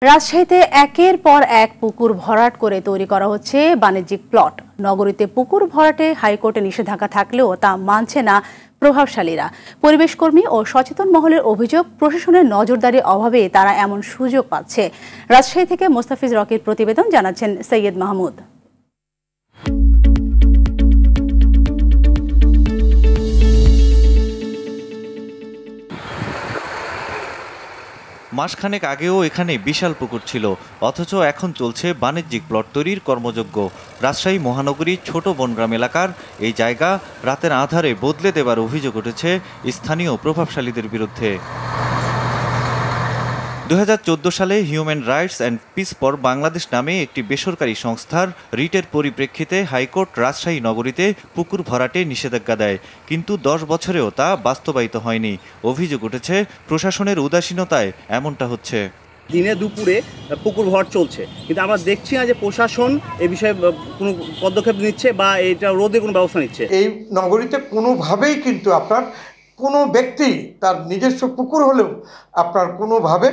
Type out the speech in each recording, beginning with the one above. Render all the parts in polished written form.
রাজশাহীতে একের পর এক পুকুর ভরাট করে তৈরি করা হচ্ছে বাণিজ্যিক প্লট। নগরীতে পুকুর ভরাটে হাইকোর্টে নিষেধাজ্ঞা থাকলেও তা মানছে না প্রভাবশালীরা। পরিবেশকর্মী ও সচেতন মহলের অভিযোগ, প্রশাসনের নজরদারির অভাবে তারা এমন সুযোগ পাচ্ছে। রাজশাহী থেকে মোস্তাফিজ রকির প্রতিবেদন, জানাচ্ছেন সৈয়দ মাহমুদ। মাসখানেক আগেও এখানে বিশাল পুকুর ছিল, অথচ এখন চলছে বাণিজ্যিক প্লট তৈরির কর্মযজ্ঞ। রাজশাহী মহানগরীর ছোট বনগ্রাম এলাকার এই জায়গা রাতের আঁধারে বদলে দেবার অভিযোগ উঠেছে স্থানীয় প্রভাবশালীদের বিরুদ্ধে। 2014 সালে human rights and piece for Bangladesh নামে একটি বেসরকারি সংস্থার রিটের পরিপ্রেক্ষিতে হাইকোর্ট রাজশাহী নগরীতে পুকুর ভরাটে নিষেধাজ্ঞা দেয়, কিন্তু 10 বছরেও তা বাস্তবায়িত হয়নি। অভিযোগ উঠেছে প্রশাসনের উদাসীনতায় এমনটা হচ্ছে। দিনে দুপুরে পুকুর ভরাট চলছে, কিন্তু আমরা দেখছি না যে প্রশাসন এ বিষয়ে কোনো পদক্ষেপ নিচ্ছে বা এটা রোধে কোনো ব্যবস্থা নিচ্ছে। এই নগরীতে কোনোভাবেই কিন্তু আপনার কোনো ব্যক্তি তার নিজস্ব পুকুর হলেও কোনোভাবে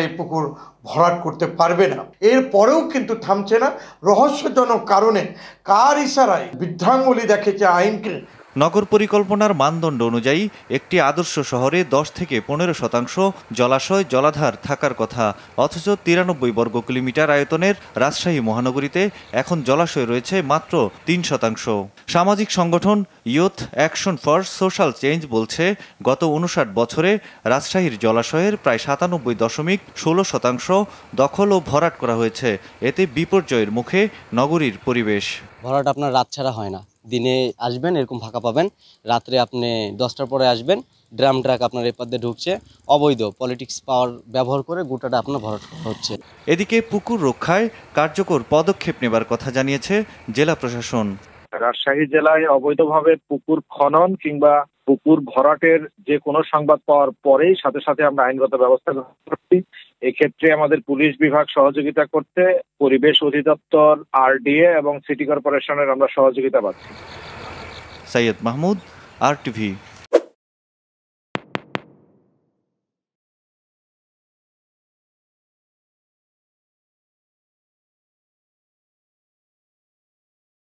এই পুকুর ভরাট করতে পারবে না। এরপরেও কিন্তু থামছে না। রহস্যজনক কারণে কার ইশারায় বৃদ্ধাঙ্গুলি দেখেছে আইনকে। নগর পরিকল্পনার মানদণ্ড অনুযায়ী একটি আদর্শ শহরে 10 থেকে 15% জলাশয় জলাধার থাকার কথা, অথচ 93 বর্গ কিলোমিটার আয়তনের রাজশাহী মহানগরীতে এখন জলাশয় রয়েছে মাত্র 3%। সামাজিক সংগঠন youth action for social change বলছে, গত 59 বছরে রাজশাহীর জলাশয়ের প্রায় 97.16% দখল ও ভরাট করা হয়েছে। এতে বিপর্যয়ের মুখে নগরীর পরিবেশ। ভরাট আপনার রাত ছাড়া হয় না। দিনে আসবেন এরকম ফাঁকা পাবেন, রাত্রে আপনি 10টার পরে আসবেন, ড্রাম ট্রাক আপনার এপার দিয়ে ঢুকছে, অবৈধ পলিটিক্স পাওয়ার ব্যবহার করে গোটাটা আপনার ভরাট হচ্ছে। এদিকে পুকুর রক্ষায় কার্যকর পদক্ষেপ নেবার কথা জানিয়েছে জেলা প্রশাসন। রাজশাহী জেলায় অবৈধভাবে পুকুর খনন কিংবা পুকুর ভরাটের যে কোনো সংবাদ পাওয়ার পরেই সাথে সাথে আমরা আইনগত ব্যবস্থা গ্রহণ করছি। এক্ষেত্রে আমাদের পুলিশ বিভাগ সহযোগিতা করতে, পরিবেশ অধিদপ্তর, আরডিএ এবং সিটি কর্পোরেশনের আমরা সহযোগিতা পাচ্ছি। সৈয়দ মাহমুদ, RTV।